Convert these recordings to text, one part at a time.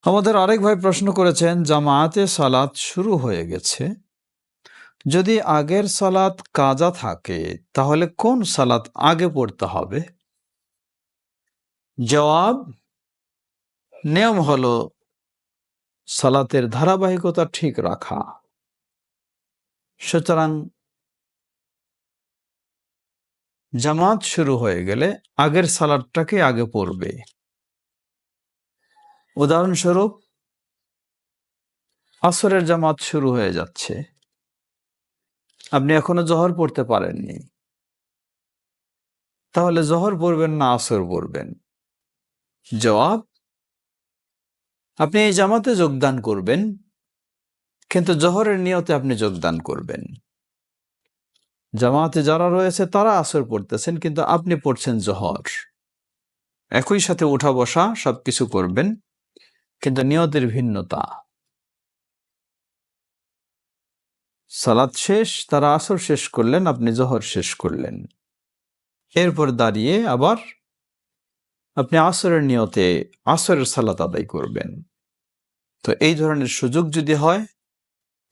আমাদের আরেক ভাই প্রশ্ন করেছেন, জামায়াতে সালাত শুরু হয়ে গেছে, যদি আগের সালাত কাজা থাকে তাহলে কোন সালাত আগে পড়তে হবে? জবাব, নিয়ম হলো সালাতের ধারাবাহিকতা ঠিক রাখা। সুতরাং জামাত শুরু হয়ে গেলে আগের সালাতটাকে আগে পড়বে। উদাহরণস্বরূপ, আসরের জামাত শুরু হয়ে যাচ্ছে, আপনি এখনো জোহর পড়তে পারেননি, তাহলে জোহর পড়বেন না আসর পড়বেন? জবাব, আপনি এই জামাতে যোগদান করবেন, কিন্তু জোহরের নিয়তে আপনি যোগদান করবেন। জামাতে যারা রয়েছে তারা আসর পড়তেছেন, কিন্তু আপনি পড়ছেন জোহর। একই সাথে উঠা বসা সবকিছু করবেন, কিন্তু নিয়তের ভিন্নতা। সালাত শেষ, তারা আসর শেষ করলেন, আপনি জোহর শেষ করলেন। এরপর দাঁড়িয়ে আবার আপনি আসরের নিয়তে আসরের সালাত আদায় করবেন। তো এই ধরনের সুযোগ যদি হয়,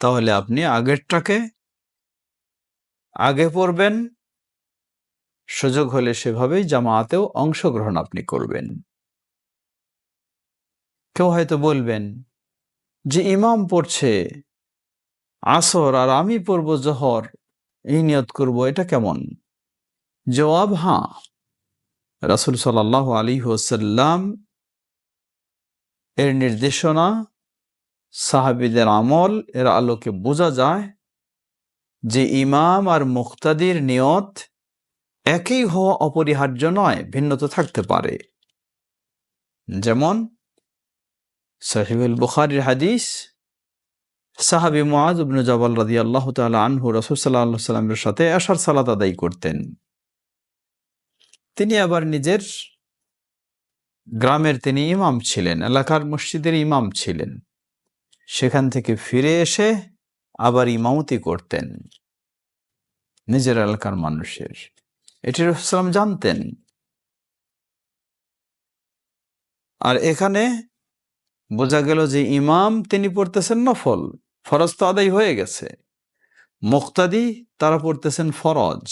তাহলে আপনি আগেরটাকে আগে পড়বেন, সুযোগ হলে সেভাবেই জামাতেও অংশগ্রহণ আপনি করবেন। কেউ হয়তো বলবেন যে ইমাম পড়ছে আসর আর আমি পড়ব জোহর, এই নিয়ত করব, এটা কেমন? জবাব, হ্যাঁ, রাসূল সাল্লাল্লাহু আলাইহি ওয়াসাল্লাম এর নির্দেশনা, সাহাবীদের আমল এর আলোকে বোঝা যায় যে ইমাম আর মুক্তাদির নিয়ত একই হওয়া অপরিহার্য নয়, ভিন্নতা থাকতে পারে। যেমন সহিহুল বুখারীর হাদিস, সাহাবী মুআয ইবনে জাবাল রাদিয়াল্লাহু তাআলা আনহু রাসূল সাল্লাল্লাহু আলাইহি ওয়াসাল্লামের সাথে এশার সালাত আদায় করতেন। তিনি আবার নিজের গ্রামের তিনি ইমাম ছিলেন, এলাকার মসজিদের ইমাম ছিলেন। সেখান থেকে ফিরে এসে আবার ইমামতি করতেন নিজের এলাকার মানুষের। এটি রাসূল সাল্লাল্লাহু আলাইহি ওয়াসাল্লাম জানতেন। আর এখানে বোঝা গেল যে ইমাম তিনি পড়তেছেন নফল, ফরজ তো আদায় হয়ে গেছে। মুক্তাদি তারা পড়তেছেন ফরজ।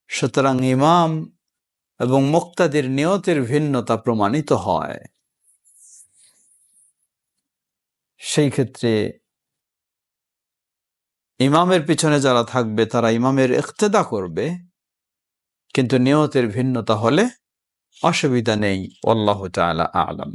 সুতরাং ইমাম এবং মুক্তাদির নিয়তের ভিন্নতা প্রমাণিত হয়। সেই ক্ষেত্রে ইমামের পিছনে যারা থাকবে তারা ইমামের ইক্তেদা করবে, কিন্তু নিয়তের ভিন্নতা হলে অসুবিধা নেই। আল্লাহু তাআলা আ'লাম।